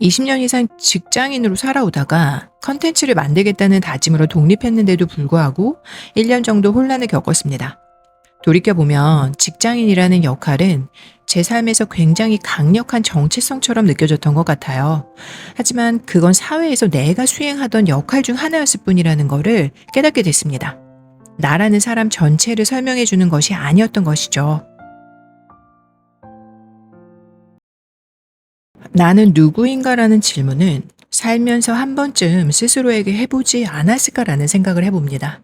20년 이상 직장인으로 살아오다가 컨텐츠를 만들겠다는 다짐으로 독립했는데도 불구하고 1년 정도 혼란을 겪었습니다. 돌이켜보면 직장인이라는 역할은 제 삶에서 굉장히 강력한 정체성처럼 느껴졌던 것 같아요. 하지만 그건 사회에서 내가 수행하던 역할 중 하나였을 뿐이라는 거를 깨닫게 됐습니다. 나라는 사람 전체를 설명해 주는 것이 아니었던 것이죠. 나는 누구인가라는 질문은 살면서 한 번쯤 스스로에게 해보지 않았을까라는 생각을 해봅니다.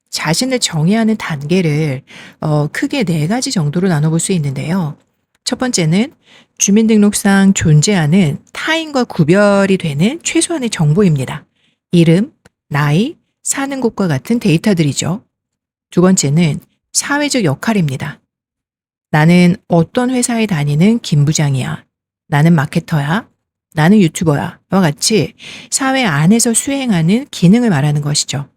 자신을 정의하는 단계를 크게 네 가지 정도로 나눠볼 수 있는데요. 첫 번째는 주민등록상 존재하는 타인과 구별이 되는 최소한의 정보입니다. 이름, 나이, 사는 곳과 같은 데이터들이죠. 두 번째는 사회적 역할입니다. 나는 어떤 회사에 다니는 김 부장이야. 나는 마케터야. 나는 유튜버야. 와 같이 사회 안에서 수행하는 기능을 말하는 것이죠.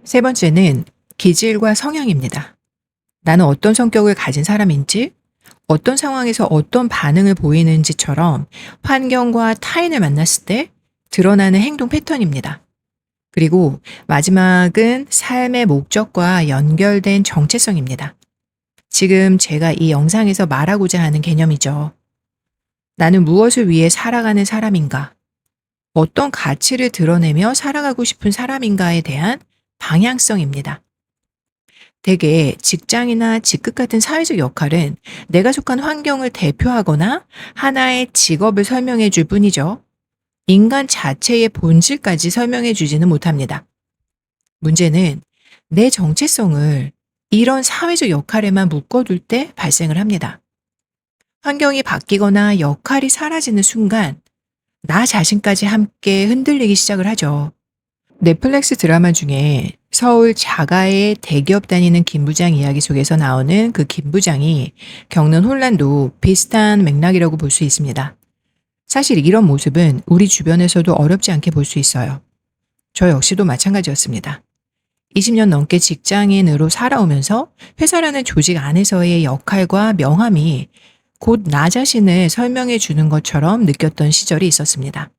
세 번째는 기질과 성향입니다. 나는 어떤 성격을 가진 사람인지, 어떤 상황에서 어떤 반응을 보이는지처럼 환경과 타인을 만났을 때 드러나는 행동 패턴입니다. 그리고 마지막은 삶의 목적과 연결된 정체성입니다. 지금 제가 이 영상에서 말하고자 하는 개념이죠. 나는 무엇을 위해 살아가는 사람인가? 어떤 가치를 드러내며 살아가고 싶은 사람인가에 대한 방향성입니다. 대개 직장이나 직급 같은 사회적 역할은 내가 속한 환경을 대표하거나 하나의 직업을 설명해 줄 뿐이죠. 인간 자체의 본질까지 설명해 주지는 못합니다. 문제는 내 정체성을 이런 사회적 역할에만 묶어둘 때 발생을 합니다. 환경이 바뀌거나 역할이 사라지는 순간 나 자신까지 함께 흔들리기 시작을 하죠. 넷플릭스 드라마 중에 서울 자가의 대기업 다니는 김 부장 이야기 속에서 나오는 그 김 부장이 겪는 혼란도 비슷한 맥락이라고 볼 수 있습니다. 사실 이런 모습은 우리 주변에서도 어렵지 않게 볼 수 있어요. 저 역시도 마찬가지였습니다. 20년 넘게 직장인으로 살아오면서 회사라는 조직 안에서의 역할과 명함이 곧 나 자신을 설명해 주는 것처럼 느꼈던 시절이 있었습니다.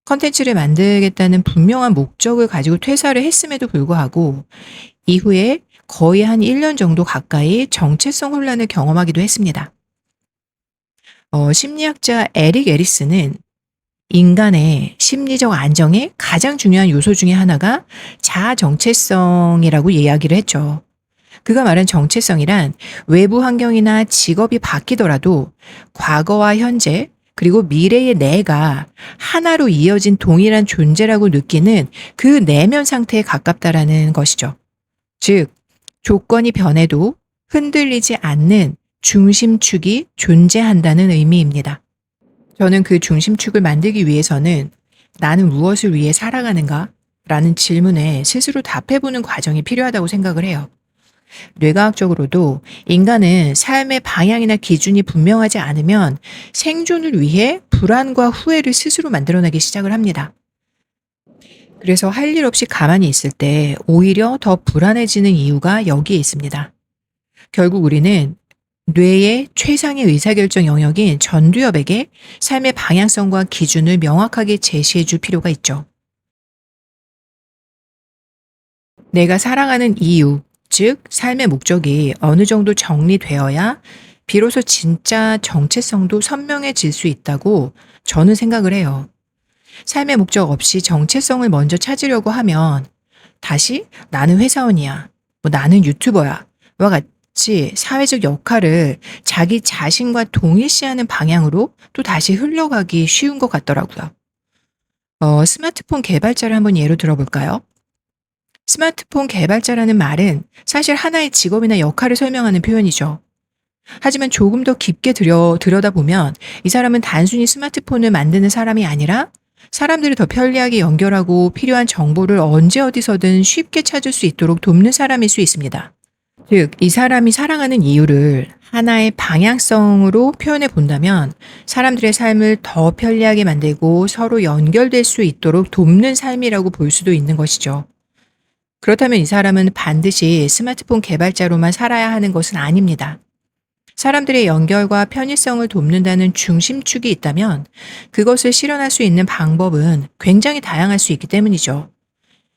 컨텐츠를 만들겠다는 분명한 목적을 가지고 퇴사를 했음에도 불구하고 이후에 거의 한 1년 정도 가까이 정체성 혼란을 경험하기도 했습니다. 심리학자 에릭 에리스는 인간의 심리적 안정의 가장 중요한 요소 중에 하나가 자아 정체성이라고 이야기를 했죠. 그가 말한 정체성이란 외부 환경이나 직업이 바뀌더라도 과거와 현재 그리고 미래의 내가 하나로 이어진 동일한 존재라고 느끼는 그 내면 상태에 가깝다라는 것이죠. 즉, 조건이 변해도 흔들리지 않는 중심축이 존재한다는 의미입니다. 저는 그 중심축을 만들기 위해서는 나는 무엇을 위해 살아가는가? 라는 질문에 스스로 답해보는 과정이 필요하다고 생각을 해요. 뇌과학적으로도 인간은 삶의 방향이나 기준이 분명하지 않으면 생존을 위해 불안과 후회를 스스로 만들어내기 시작을 합니다. 그래서 할 일 없이 가만히 있을 때 오히려 더 불안해지는 이유가 여기에 있습니다. 결국 우리는 뇌의 최상의 의사결정 영역인 전두엽에게 삶의 방향성과 기준을 명확하게 제시해 줄 필요가 있죠. 내가 살아가는 이유, 즉 삶의 목적이 어느 정도 정리되어야 비로소 진짜 정체성도 선명해질 수 있다고 저는 생각을 해요. 삶의 목적 없이 정체성을 먼저 찾으려고 하면 다시 나는 회사원이야, 나는 유튜버야 와 같이 사회적 역할을 자기 자신과 동일시하는 방향으로 또 다시 흘러가기 쉬운 것 같더라고요. 스마트폰 개발자를 한번 예로 들어볼까요? 스마트폰 개발자라는 말은 사실 하나의 직업이나 역할을 설명하는 표현이죠. 하지만 조금 더 깊게 들여다보면 이 사람은 단순히 스마트폰을 만드는 사람이 아니라 사람들을 더 편리하게 연결하고 필요한 정보를 언제 어디서든 쉽게 찾을 수 있도록 돕는 사람일 수 있습니다. 즉, 이 사람이 살아가는 이유를 하나의 방향성으로 표현해 본다면 사람들의 삶을 더 편리하게 만들고 서로 연결될 수 있도록 돕는 삶이라고 볼 수도 있는 것이죠. 그렇다면 이 사람은 반드시 스마트폰 개발자로만 살아야 하는 것은 아닙니다. 사람들의 연결과 편의성을 돕는다는 중심축이 있다면 그것을 실현할 수 있는 방법은 굉장히 다양할 수 있기 때문이죠.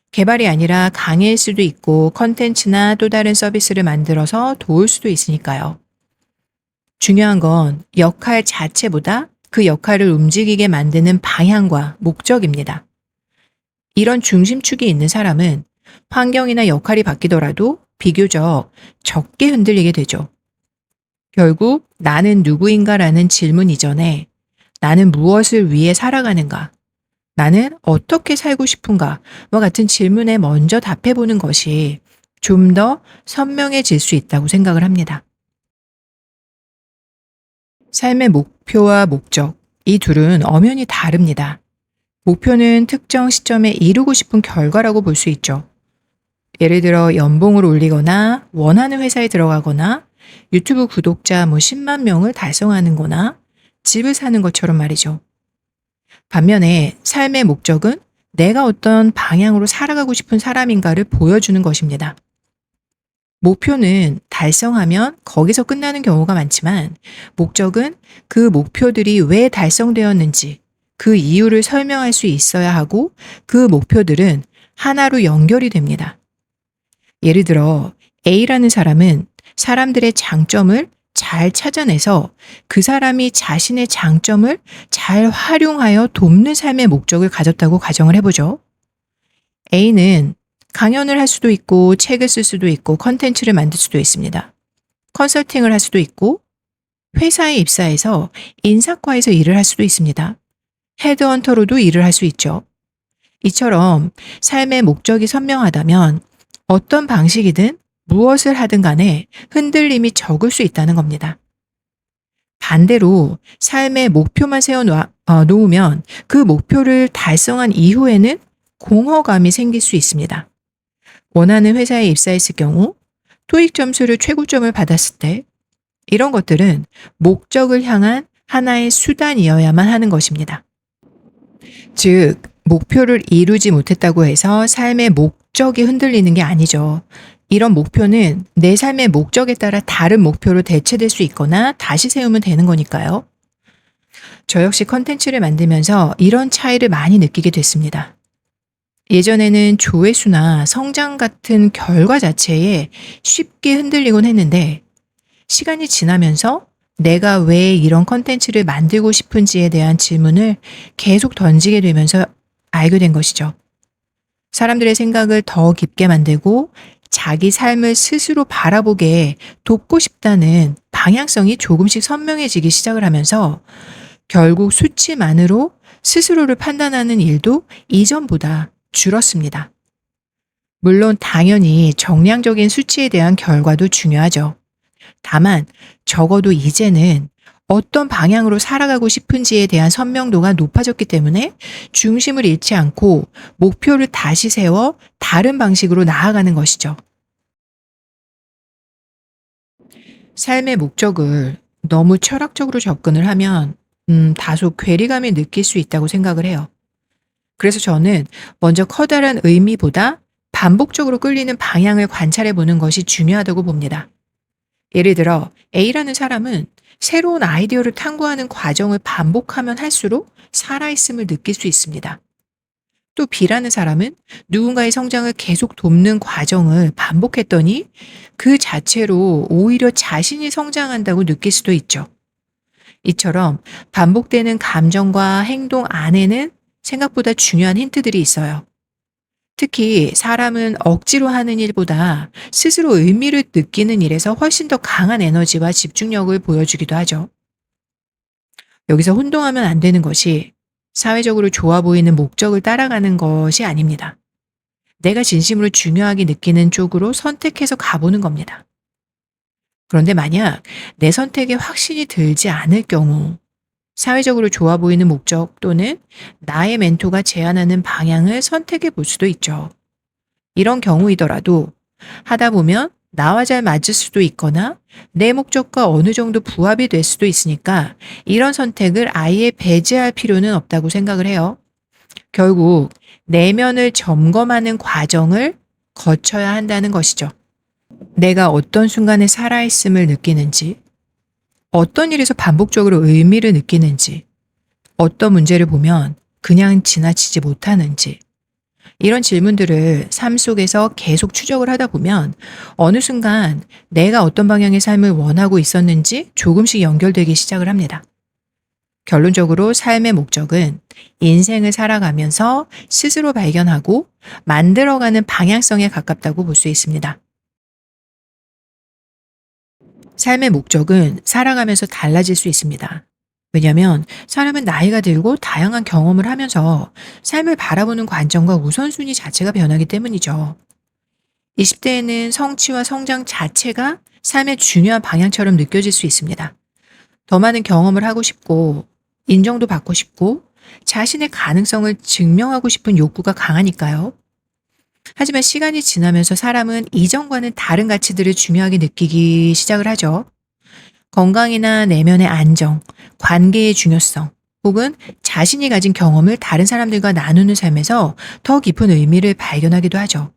개발이 아니라 강의일 수도 있고 컨텐츠나 또 다른 서비스를 만들어서 도울 수도 있으니까요. 중요한 건 역할 자체보다 그 역할을 움직이게 만드는 방향과 목적입니다. 이런 중심축이 있는 사람은 환경이나 역할이 바뀌더라도 비교적 적게 흔들리게 되죠. 결국 나는 누구인가라는 질문 이전에 나는 무엇을 위해 살아가는가? 나는 어떻게 살고 싶은가? 와 같은 질문에 먼저 답해보는 것이 좀 더 선명해질 수 있다고 생각을 합니다. 삶의 목표와 목적, 이 둘은 엄연히 다릅니다. 목표는 특정 시점에 이루고 싶은 결과라고 볼 수 있죠. 예를 들어 연봉을 올리거나 원하는 회사에 들어가거나 유튜브 구독자 10만 명을 달성하는 거나 집을 사는 것처럼 말이죠. 반면에 삶의 목적은 내가 어떤 방향으로 살아가고 싶은 사람인가를 보여주는 것입니다. 목표는 달성하면 거기서 끝나는 경우가 많지만 목적은 그 목표들이 왜 달성되었는지 그 이유를 설명할 수 있어야 하고 그 목표들은 하나로 연결이 됩니다. 예를 들어 A라는 사람은 사람들의 장점을 잘 찾아내서 그 사람이 자신의 장점을 잘 활용하여 돕는 삶의 목적을 가졌다고 가정을 해보죠. A는 강연을 할 수도 있고 책을 쓸 수도 있고 컨텐츠를 만들 수도 있습니다. 컨설팅을 할 수도 있고 회사에 입사해서 인사과에서 일을 할 수도 있습니다. 헤드헌터로도 일을 할 수 있죠. 이처럼 삶의 목적이 선명하다면 어떤 방식이든 무엇을 하든 간에 흔들림이 적을 수 있다는 겁니다. 반대로 삶의 목표만 놓으면 그 목표를 달성한 이후에는 공허감이 생길 수 있습니다. 원하는 회사에 입사했을 경우 토익 점수를 최고점을 받았을 때 이런 것들은 목적을 향한 하나의 수단이어야만 하는 것입니다. 즉, 목표를 이루지 못했다고 해서 삶의 목적이 흔들리는 게 아니죠. 이런 목표는 내 삶의 목적에 따라 다른 목표로 대체될 수 있거나 다시 세우면 되는 거니까요. 저 역시 컨텐츠를 만들면서 이런 차이를 많이 느끼게 됐습니다. 예전에는 조회수나 성장 같은 결과 자체에 쉽게 흔들리곤 했는데 시간이 지나면서 내가 왜 이런 컨텐츠를 만들고 싶은지에 대한 질문을 계속 던지게 되면서 알게 된 것이죠. 사람들의 생각을 더 깊게 만들고 자기 삶을 스스로 바라보게 돕고 싶다는 방향성이 조금씩 선명해지기 시작을 하면서 결국 수치만으로 스스로를 판단하는 일도 이전보다 줄었습니다. 물론 당연히 정량적인 수치에 대한 결과도 중요하죠. 다만 적어도 이제는 어떤 방향으로 살아가고 싶은지에 대한 선명도가 높아졌기 때문에 중심을 잃지 않고 목표를 다시 세워 다른 방식으로 나아가는 것이죠. 삶의 목적을 너무 철학적으로 접근을 하면 다소 괴리감을 느낄 수 있다고 생각을 해요. 그래서 저는 먼저 커다란 의미보다 반복적으로 끌리는 방향을 관찰해 보는 것이 중요하다고 봅니다. 예를 들어 A라는 사람은 새로운 아이디어를 탐구하는 과정을 반복하면 할수록 살아있음을 느낄 수 있습니다. 또 B라는 사람은 누군가의 성장을 계속 돕는 과정을 반복했더니 그 자체로 오히려 자신이 성장한다고 느낄 수도 있죠. 이처럼 반복되는 감정과 행동 안에는 생각보다 중요한 힌트들이 있어요. 특히 사람은 억지로 하는 일보다 스스로 의미를 느끼는 일에서 훨씬 더 강한 에너지와 집중력을 보여주기도 하죠. 여기서 혼동하면 안 되는 것이 사회적으로 좋아 보이는 목적을 따라가는 것이 아닙니다. 내가 진심으로 중요하게 느끼는 쪽으로 선택해서 가보는 겁니다. 그런데 만약 내 선택에 확신이 들지 않을 경우 사회적으로 좋아 보이는 목적 또는 나의 멘토가 제안하는 방향을 선택해 볼 수도 있죠. 이런 경우이더라도 하다 보면 나와 잘 맞을 수도 있거나 내 목적과 어느 정도 부합이 될 수도 있으니까 이런 선택을 아예 배제할 필요는 없다고 생각을 해요. 결국 내면을 점검하는 과정을 거쳐야 한다는 것이죠. 내가 어떤 순간에 살아있음을 느끼는지, 어떤 일에서 반복적으로 의미를 느끼는지, 어떤 문제를 보면 그냥 지나치지 못하는지, 이런 질문들을 삶 속에서 계속 추적을 하다 보면 어느 순간 내가 어떤 방향의 삶을 원하고 있었는지 조금씩 연결되기 시작을 합니다. 결론적으로 삶의 목적은 인생을 살아가면서 스스로 발견하고 만들어가는 방향성에 가깝다고 볼 수 있습니다. 삶의 목적은 살아가면서 달라질 수 있습니다. 왜냐하면 사람은 나이가 들고 다양한 경험을 하면서 삶을 바라보는 관점과 우선순위 자체가 변하기 때문이죠. 20대에는 성취와 성장 자체가 삶의 중요한 방향처럼 느껴질 수 있습니다. 더 많은 경험을 하고 싶고, 인정도 받고 싶고, 자신의 가능성을 증명하고 싶은 욕구가 강하니까요. 하지만 시간이 지나면서 사람은 이전과는 다른 가치들을 중요하게 느끼기 시작을 하죠. 건강이나 내면의 안정, 관계의 중요성, 혹은 자신이 가진 경험을 다른 사람들과 나누는 삶에서 더 깊은 의미를 발견하기도 하죠.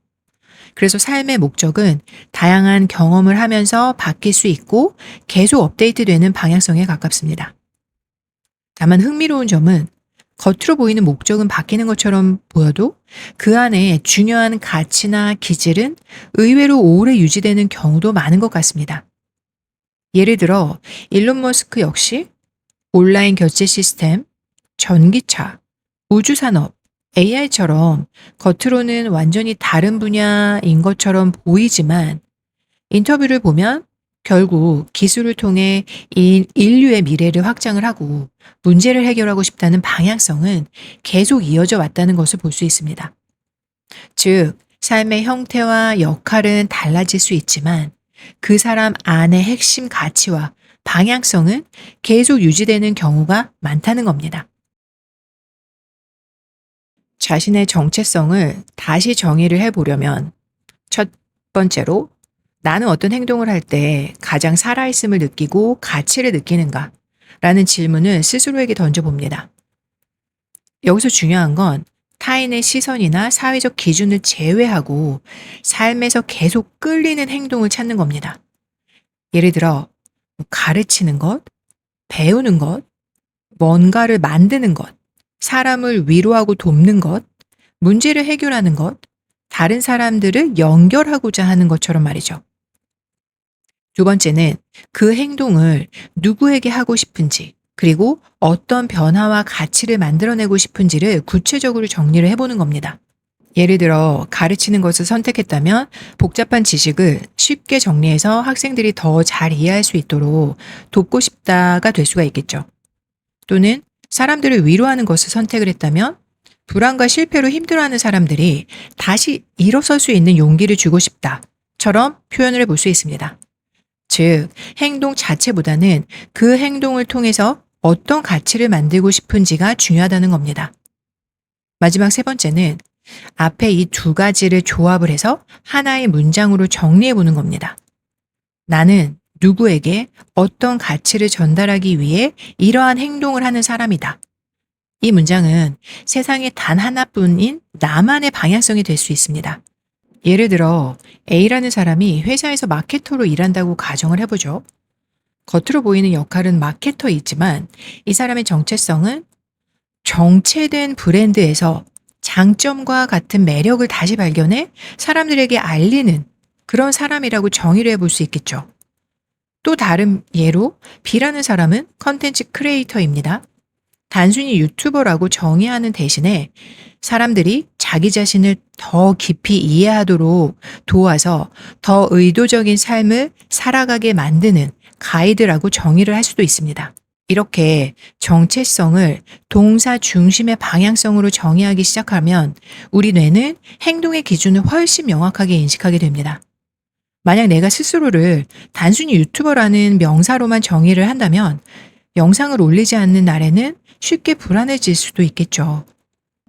그래서 삶의 목적은 다양한 경험을 하면서 바뀔 수 있고 계속 업데이트되는 방향성에 가깝습니다. 다만 흥미로운 점은 겉으로 보이는 목적은 바뀌는 것처럼 보여도 그 안에 중요한 가치나 기질은 의외로 오래 유지되는 경우도 많은 것 같습니다. 예를 들어 일론 머스크 역시 온라인 결제 시스템, 전기차, 우주산업, AI처럼 겉으로는 완전히 다른 분야인 것처럼 보이지만 인터뷰를 보면 결국 기술을 통해 인류의 미래를 확장을 하고 문제를 해결하고 싶다는 방향성은 계속 이어져 왔다는 것을 볼 수 있습니다. 즉, 삶의 형태와 역할은 달라질 수 있지만 그 사람 안의 핵심 가치와 방향성은 계속 유지되는 경우가 많다는 겁니다. 자신의 정체성을 다시 정의를 해보려면 첫 번째로 나는 어떤 행동을 할 때 가장 살아있음을 느끼고 가치를 느끼는가? 라는 질문을 스스로에게 던져봅니다. 여기서 중요한 건 타인의 시선이나 사회적 기준을 제외하고 삶에서 계속 끌리는 행동을 찾는 겁니다. 예를 들어, 가르치는 것, 배우는 것, 뭔가를 만드는 것, 사람을 위로하고 돕는 것, 문제를 해결하는 것, 다른 사람들을 연결하고자 하는 것처럼 말이죠. 두 번째는 그 행동을 누구에게 하고 싶은지, 그리고 어떤 변화와 가치를 만들어내고 싶은지를 구체적으로 정리를 해보는 겁니다. 예를 들어 가르치는 것을 선택했다면 복잡한 지식을 쉽게 정리해서 학생들이 더 잘 이해할 수 있도록 돕고 싶다가 될 수가 있겠죠. 또는 사람들을 위로하는 것을 선택을 했다면 불안과 실패로 힘들어하는 사람들이 다시 일어설 수 있는 용기를 주고 싶다처럼 표현을 해볼 수 있습니다. 즉, 행동 자체보다는 그 행동을 통해서 어떤 가치를 만들고 싶은지가 중요하다는 겁니다. 마지막 세 번째는 앞에 이 두 가지를 조합을 해서 하나의 문장으로 정리해 보는 겁니다. 나는 누구에게 어떤 가치를 전달하기 위해 이러한 행동을 하는 사람이다. 이 문장은 세상에 단 하나뿐인 나만의 방향성이 될 수 있습니다. 예를 들어 A라는 사람이 회사에서 마케터로 일한다고 가정을 해보죠. 겉으로 보이는 역할은 마케터이지만 이 사람의 정체성은 정체된 브랜드에서 장점과 같은 매력을 다시 발견해 사람들에게 알리는 그런 사람이라고 정의를 해볼 수 있겠죠. 또 다른 예로 B라는 사람은 컨텐츠 크리에이터입니다. 단순히 유튜버라고 정의하는 대신에 사람들이 자기 자신을 더 깊이 이해하도록 도와서 더 의도적인 삶을 살아가게 만드는 가이드라고 정의를 할 수도 있습니다. 이렇게 정체성을 동사 중심의 방향성으로 정의하기 시작하면 우리 뇌는 행동의 기준을 훨씬 명확하게 인식하게 됩니다. 만약 내가 스스로를 단순히 유튜버라는 명사로만 정의를 한다면 영상을 올리지 않는 날에는 쉽게 불안해질 수도 있겠죠.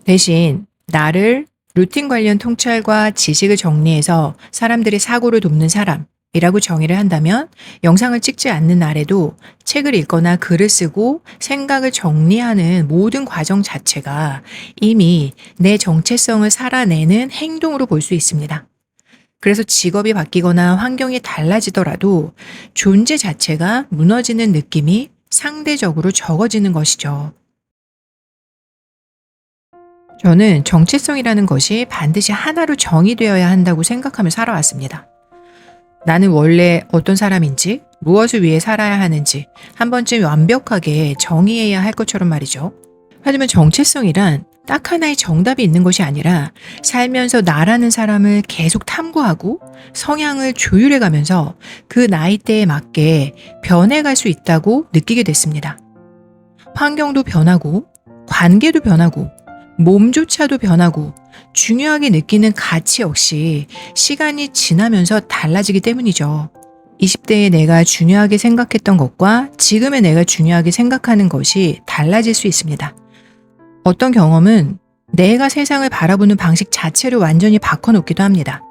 대신 나를 루틴 관련 통찰과 지식을 정리해서 사람들의 사고를 돕는 사람이라고 정의를 한다면 영상을 찍지 않는 날에도 책을 읽거나 글을 쓰고 생각을 정리하는 모든 과정 자체가 이미 내 정체성을 살아내는 행동으로 볼 수 있습니다. 그래서 직업이 바뀌거나 환경이 달라지더라도 존재 자체가 무너지는 느낌이 상대적으로 적어지는 것이죠. 저는 정체성이라는 것이 반드시 하나로 정의되어야 한다고 생각하며 살아왔습니다. 나는 원래 어떤 사람인지, 무엇을 위해 살아야 하는지 한 번쯤 완벽하게 정의해야 할 것처럼 말이죠. 하지만 정체성이란 딱 하나의 정답이 있는 것이 아니라 살면서 나라는 사람을 계속 탐구하고 성향을 조율해 가면서 그 나이대에 맞게 변해갈 수 있다고 느끼게 됐습니다. 환경도 변하고, 관계도 변하고, 몸조차도 변하고, 중요하게 느끼는 가치 역시 시간이 지나면서 달라지기 때문이죠. 20대의 내가 중요하게 생각했던 것과 지금의 내가 중요하게 생각하는 것이 달라질 수 있습니다. 어떤 경험은 내가 세상을 바라보는 방식 자체를 완전히 바꿔놓기도 합니다.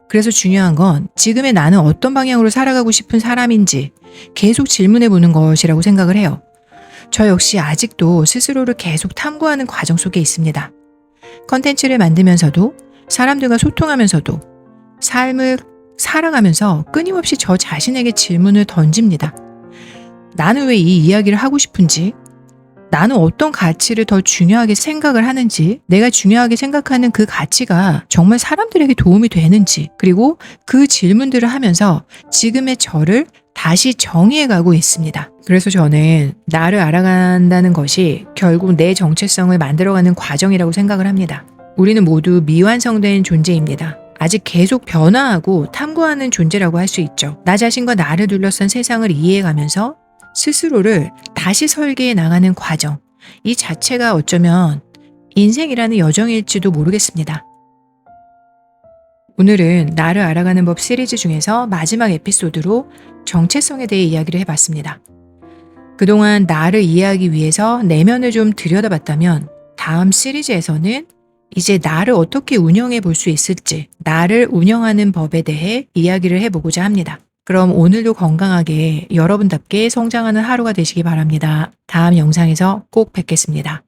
그래서 중요한 건 지금의 나는 어떤 방향으로 살아가고 싶은 사람인지 계속 질문해 보는 것이라고 생각을 해요. 저 역시 아직도 스스로를 계속 탐구하는 과정 속에 있습니다. 컨텐츠를 만들면서도 사람들과 소통하면서도 삶을 살아가면서 끊임없이 저 자신에게 질문을 던집니다. 나는 왜 이 이야기를 하고 싶은지, 나는 어떤 가치를 더 중요하게 생각을 하는지, 내가 중요하게 생각하는 그 가치가 정말 사람들에게 도움이 되는지, 그리고 그 질문들을 하면서 지금의 저를 다시 정의해가고 있습니다. 그래서 저는 나를 알아간다는 것이 결국 내 정체성을 만들어가는 과정이라고 생각을 합니다. 우리는 모두 미완성된 존재입니다. 아직 계속 변화하고 탐구하는 존재라고 할 수 있죠. 나 자신과 나를 둘러싼 세상을 이해해가면서 스스로를 다시 설계해 나가는 과정, 이 자체가 어쩌면 인생이라는 여정일지도 모르겠습니다. 오늘은 나를 알아가는 법 시리즈 중에서 마지막 에피소드로 정체성에 대해 이야기를 해봤습니다. 그동안 나를 이해하기 위해서 내면을 좀 들여다봤다면 다음 시리즈에서는 이제 나를 어떻게 운영해 볼 수 있을지, 나를 운영하는 법에 대해 이야기를 해보고자 합니다. 그럼 오늘도 건강하게 여러분답게 성장하는 하루가 되시기 바랍니다. 다음 영상에서 꼭 뵙겠습니다.